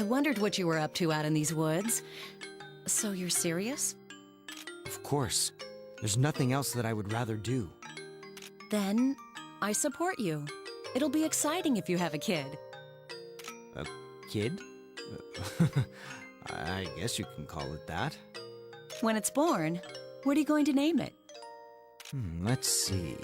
I wondered what you were up to out in these woods. So you're serious? Of course. There's nothing else that I would rather do. Then, I support you. It'll be exciting if you have a kid. A kid? I guess you can call it that. When it's born, what are you going to name it? Let's see.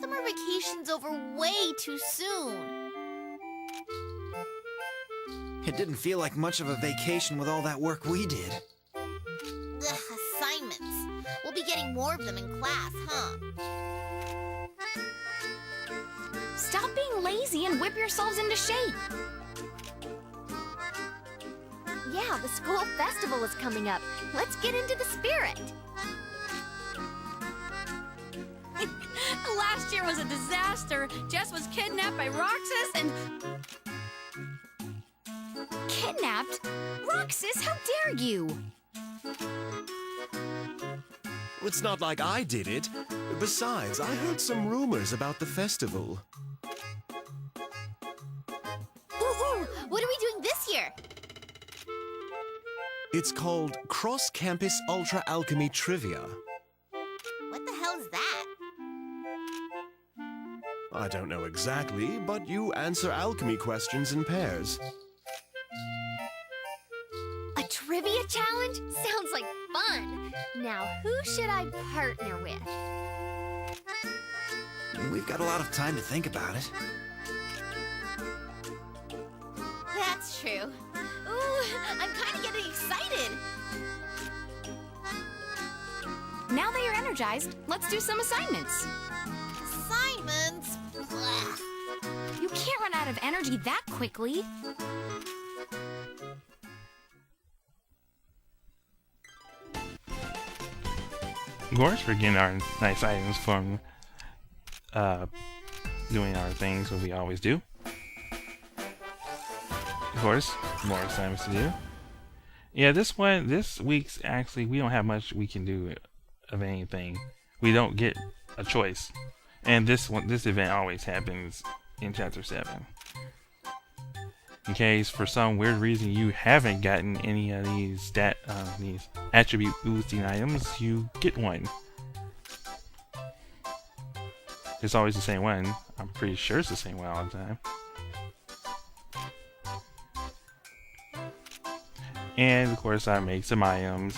Summer vacation's over way too soon. It didn't feel like much of a vacation with all that work we did. Ugh, assignments. We'll be getting more of them in class, huh? Stop being lazy and whip yourselves into shape. Yeah, the school festival is coming up. Let's get into the spirit. Last year was a disaster. Jess was kidnapped by Roxas and... Kidnapped? Roxas, how dare you? It's not like I did it. Besides, I heard some rumors about the festival. Ooh, what are we doing this year? It's called Cross Campus Ultra Alchemy Trivia. What the hell's that? I don't know exactly, but you answer alchemy questions in pairs. A trivia challenge? Sounds like fun. Now, who should I partner with? We've got a lot of time to think about it. That's true. Ooh, I'm kind of getting excited. Now that you're energized, let's do some assignments. Assignments? Ugh. You can't run out of energy that quickly. Of course, we're getting our nice items from doing our things that we always do. Of course, more assignments to do. Yeah, this week's actually, we don't have much we can do of anything. We don't get a choice. And this event always happens in Chapter 7. In case, for some weird reason, you haven't gotten any of these attribute boosting items, you get one. It's always the same one. I'm pretty sure it's the same one all the time. And of course, I make some items.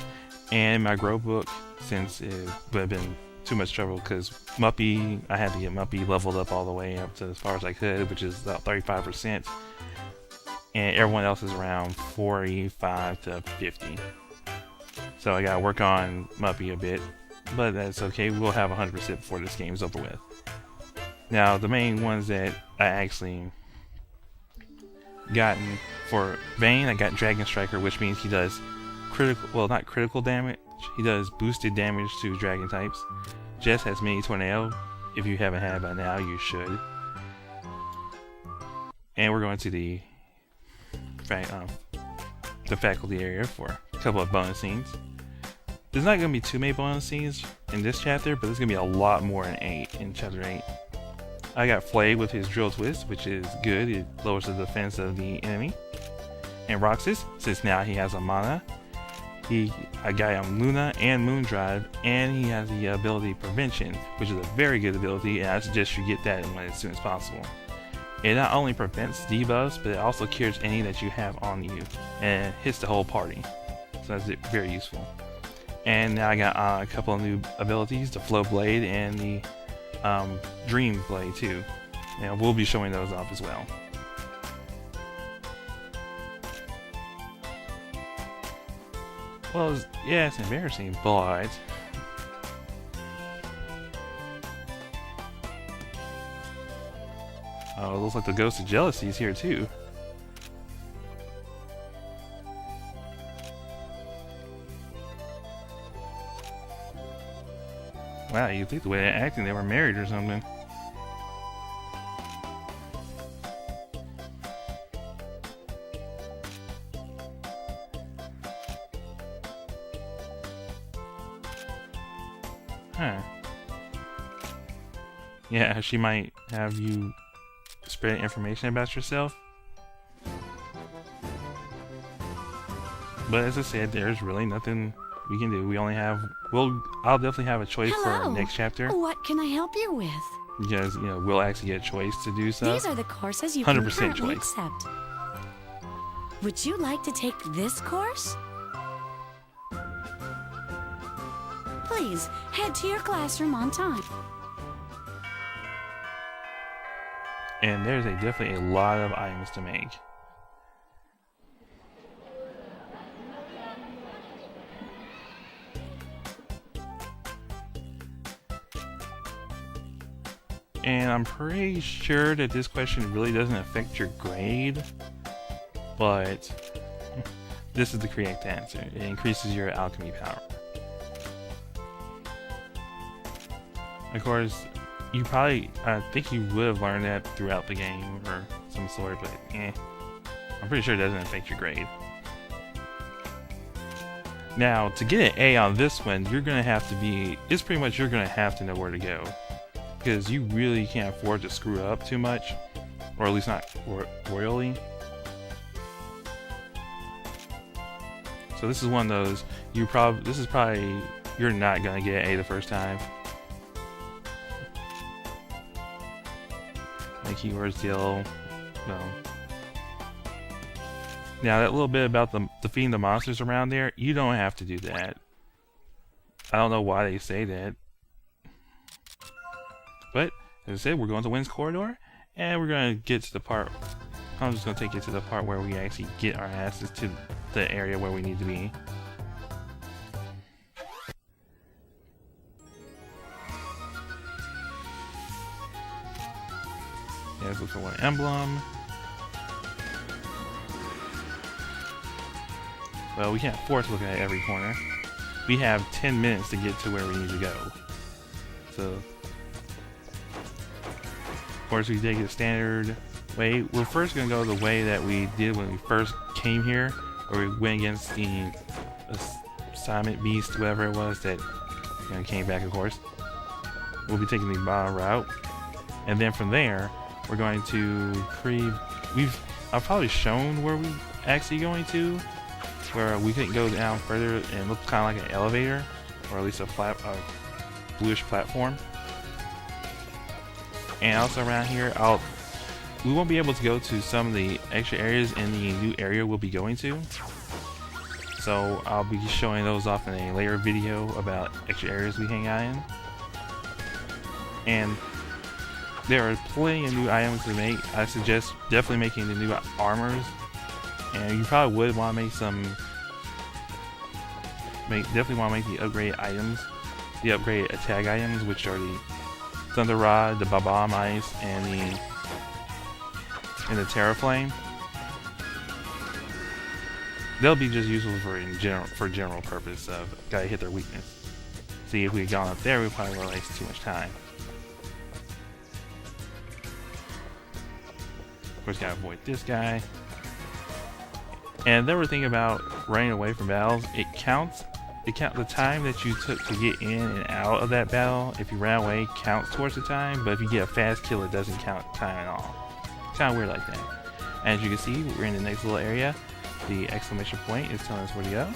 And my grow book, since it would have been too much trouble, because Muppy, I had to get Muppy leveled up all the way up to as far as I could, which is about 35%. And everyone else is around 45 to 50. So I gotta work on Muppy a bit, but that's okay. We'll have 100% before this game's over with. Now, the main ones that I actually gotten for Vayne, I got Dragon Striker, which means he does critical, well, not critical damage. He does boosted damage to dragon types. Jess has Mini Tornado. If you haven't had it by now, you should. And we're going to the faculty area for a couple of bonus scenes. There's not going to be too many bonus scenes in this chapter, but there's going to be a lot more in Chapter 8. I got Flay with his Drill Twist, which is good. It lowers the defense of the enemy. And Roxas, since now he has a mana, I got him Luna and Moon Drive, and he has the ability Prevention, which is a very good ability, and I suggest you get that one as soon as possible. It not only prevents debuffs, but it also cures any that you have on you, and hits the whole party. So that's very useful. And now I got a couple of new abilities, the Flow Blade and the Dream Blade too. And we'll be showing those off as well. Well, yeah, it's embarrassing, but oh, it looks like the Ghost of Jealousy is here too. Wow, you think the way they're acting, they were married or something. Huh. Yeah, she might have you spread information about yourself. But as I said, there's really nothing we can do. We only have, I'll definitely have a choice for our next chapter. What can I help you with? Because, you know, we'll actually get a choice to do so. These are the courses you 100% can currently choice. accept. Would you like to take this course? Please, head to your classroom on time. And there's definitely a lot of items to make. And I'm pretty sure that this question really doesn't affect your grade, but this is the correct answer. It increases your alchemy power. Of course, you probably, I think you would have learned that throughout the game or some sort, but I'm pretty sure it doesn't affect your grade. Now, to get an A on this one, you're going to have to be, it's pretty much you're going to have to know where to go. Because you really can't afford to screw up too much, or at least not royally. So this is one of those, this is probably, you're not going to get an A the first time. The keywords deal, no. Now that little bit about defeating the monsters around there, you don't have to do that. I don't know why they say that. But, as I said, we're going to Wind's Corridor, and we're going to get to the part, I'm just going to take you to the part where we actually get our asses to the area where we need to be. Yeah, let's look for one emblem. Well, we can't afford to look at every corner. We have 10 minutes to get to where we need to go. So, of course, we take the standard way. We're first going to go the way that we did when we first came here, where we went against the assignment beast, whatever it was that came back, of course. We'll be taking the bottom route. And then from there, we're going to I've probably shown where we actually going to, where we can go down further and look kind of like an elevator, or at least a bluish platform. And also around here, we won't be able to go to some of the extra areas in the new area we'll be going to. So I'll be showing those off in a later video about extra areas we hang out in. And there are plenty of new items to make. I suggest definitely making the new armors. And you probably would want to make definitely want to make the upgraded items, the upgraded attack items, which are the Thunder Rod, the Bomb Ice, and the Terra Flame. They'll be just useful for general purpose of gotta hit their weakness. See, if we had gone up there, we probably would have wasted too much time. Of course, gotta avoid this guy. And then we're thinking about running away from battles. It counts. The time that you took to get in and out of that battle, if you ran away, counts towards the time. But if you get a fast kill, it doesn't count time at all. It's kind of weird like that. As you can see, we're in the next little area. The exclamation point is telling us where to go.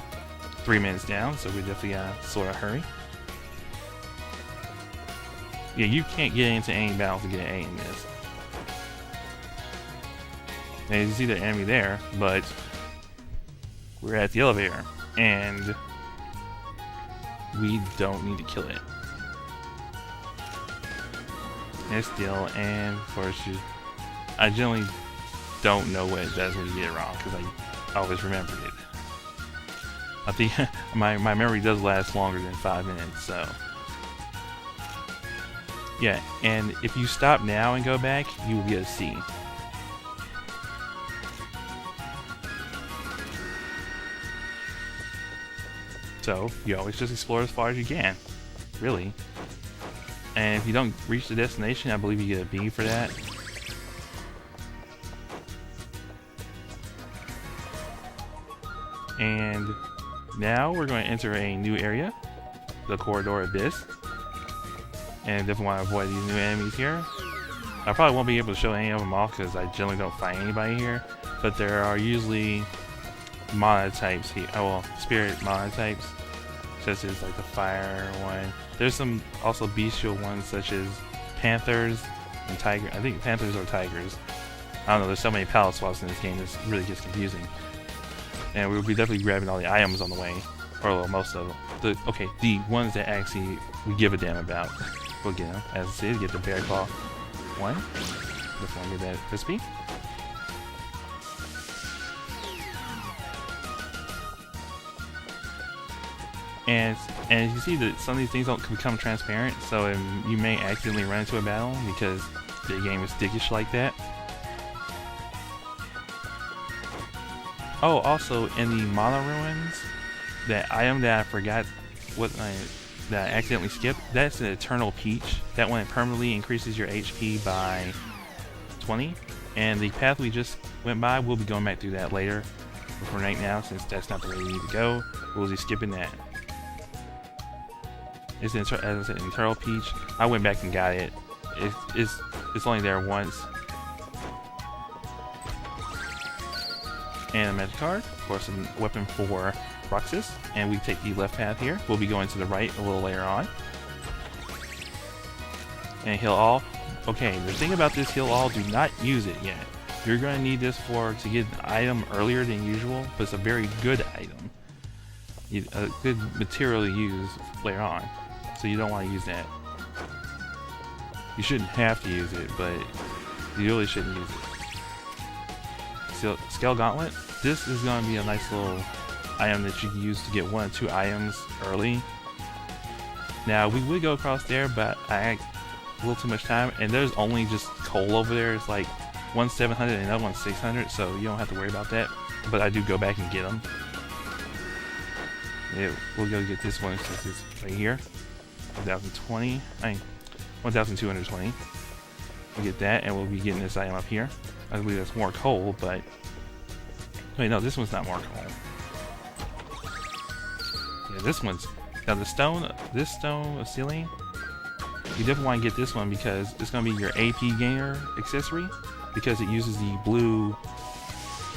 3 minutes down, so we definitely gotta sort of hurry. Yeah, you can't get into any battles to get an A in this. And you see the enemy there, but we're at the elevator, and we don't need to kill it. It's still, and of course, I generally don't know what it does when you get it wrong, because I always remembered it. I think my memory does last longer than 5 minutes, so. Yeah, and if you stop now and go back, you will get a C. So, you always just explore as far as you can. Really. And if you don't reach the destination, I believe you get a B for that. And now we're going to enter a new area, the Corridor Abyss. And definitely want to avoid these new enemies here. I probably won't be able to show any of them off because I generally don't find anybody here. But there are usually monotypes here. Oh, well, spirit monotypes, such as like the fire one. There's some also bestial ones such as panthers and tiger. I think panthers or tigers. I don't know. There's so many palette swaps in this game. This really gets confusing. And we'll be definitely grabbing all the items on the way, or well, most of them. The ones that actually we give a damn about. We'll get them. As I said, get the Bear Claw 1. Before I get that crispy. And you see that some of these things don't become transparent, so you may accidentally run into a battle because the game is dickish like that. Oh, also in the Mana Ruins, that item that I forgot that I accidentally skipped, that's an Eternal Peach. That one permanently increases your HP by 20. And the path we just went by, we'll be going back through that later. But for right now, since that's not the way we need to go, we'll be skipping that. It's as I said, an Eternal Peach. I went back and got it. It's only there once. And a magic card, of course, a weapon for Roxas. And we take the left path here. We'll be going to the right a little later on. And heal all. Okay, the thing about this heal all, do not use it yet. You're going to need this to get an item earlier than usual, but it's a very good item. A good material to use later on. So you don't want to use that. You shouldn't have to use it, but you really shouldn't use it. Scale Gauntlet. This is going to be a nice little item that you can use to get 1 or 2 items early. Now, we would go across there, but I had a little too much time, and there's only just coal over there. It's like one's 700 and another one's 600, so you don't have to worry about that. But I do go back and get them. Yeah, we'll go get this one since it's right here. 1220. We'll get that, and we'll be getting this item up here. I believe that's more coal, but wait, no, this one's not more coal. Yeah, this one's now this stone of ceiling. You definitely want to get this one because it's going to be your AP gainer accessory because it uses the blue.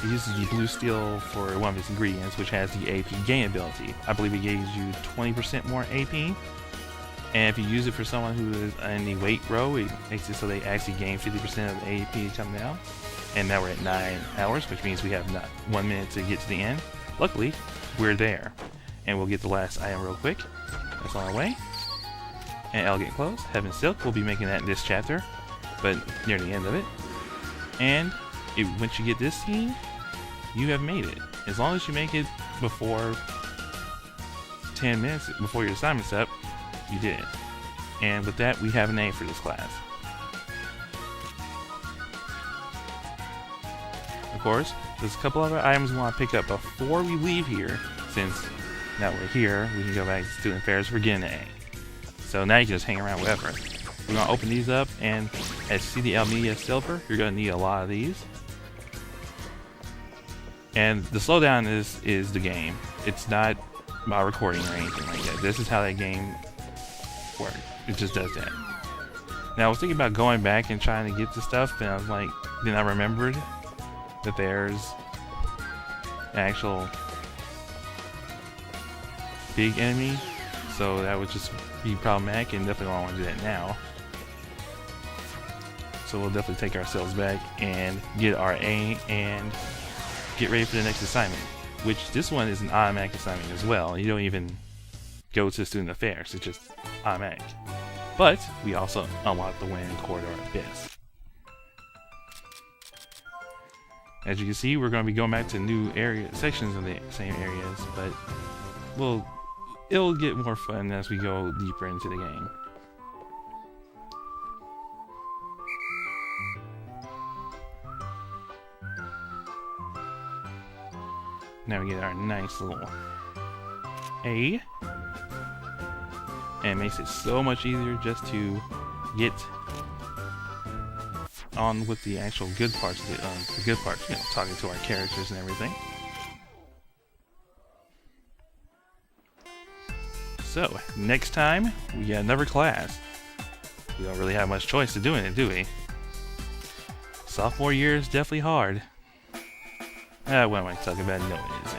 It uses the blue steel for one of its ingredients, which has the AP gain ability. I believe it gives you 20% more AP. And if you use it for someone who is in the weight row, it makes it so they actually gain 50% of the AP coming down. And now we're at 9 hours, which means we have not 1 minute to get to the end. Luckily, we're there. And we'll get the last item real quick. That's on our way. And Elegant Clothes, Heaven Silk, we'll be making that in this chapter, but near the end of it. And once you get this scene, you have made it. As long as you make it before 10 minutes, before your assignment's up, you did it. And with that, we have an A for this class. Of course, there's a couple other items we want to pick up before we leave here, since now we're here, we can go back to student affairs for getting an A. So now you can just hang around wherever. We're going to open these up, and as you see the Almeida Silver, you're going to need a lot of these. And the slowdown is the game. It's not by recording or anything like that. This is how that game works. It just does that. Now I was thinking about going back and trying to get the stuff, and I was like, then I remembered that there's an actual big enemy, so that would just be problematic, and definitely don't want to do that now. So we'll definitely take ourselves back and get our A and get ready for the next assignment, which this one is an automatic assignment as well. You don't even go to student affairs, it's just automatic. But we also unlock the Wind Corridor Abyss. As you can see, we're going to be going back to new sections of the same areas, but it'll get more fun as we go deeper into the game. Now we get our nice little A. and it makes it so much easier just to get on with the actual good parts of the good parts, you know, talking to our characters and everything. So, next time, we got another class. We don't really have much choice to doing it, do we? Sophomore year is definitely hard. What am I talking about? No, it isn't.